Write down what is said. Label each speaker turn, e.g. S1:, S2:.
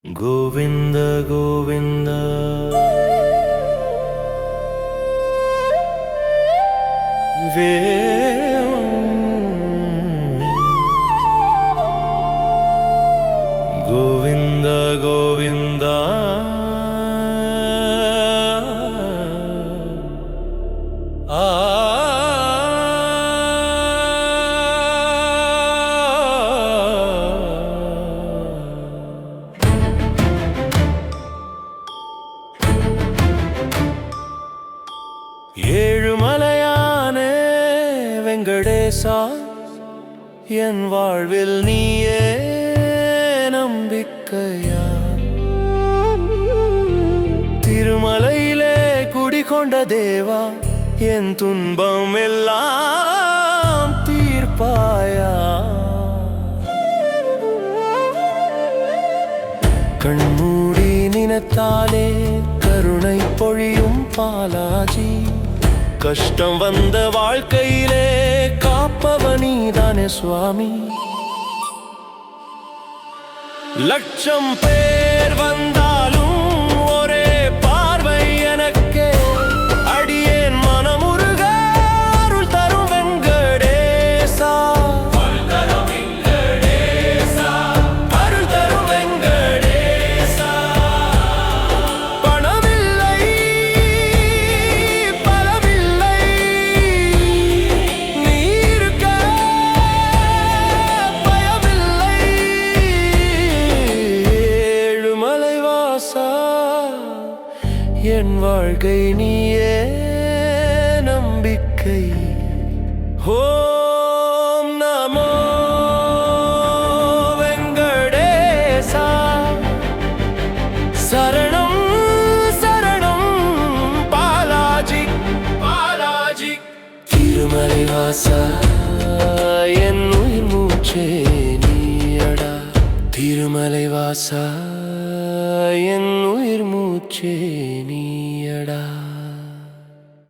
S1: गोविंद गोविंद वे गोविंद गोविंद ஏழுமலையானே வெங்கடேசா என் வாழ்வில் நீயே நம்பிக்கையா திருமலையிலே குடிகொண்ட தேவா என் துன்பம் எல்லாம் தீர்ப்பாயா கண்மூடி நினைத்தாலே கருணை பொழியும் பாலாஜி கஷ்டம் வந்த வாழ்க்கையிலே காப்பவனீதானே சுவாமி லட்சம் பேர் வந்தாலும் ஒரே பார்வை எனக்கே அடியேன் மனமுருக அருள் தரும் வெங்கடேசா அருள் தரும் வெங்கடேசா பணமில்லை பலமில்லை நீ இருக்க பயமில்லை ஏழுமலைவாசா என் வாழ்க்கை நீயே நம்பிக்கை ஓம் நமோ வெங்கடேசா சரணம் சரணம் பாலாஜி பாலாஜி திருமலைவாசா என் உயிர் மூச்சே நீயடா திருமலைவாசா என் உயிர் மூச்சே நீயடா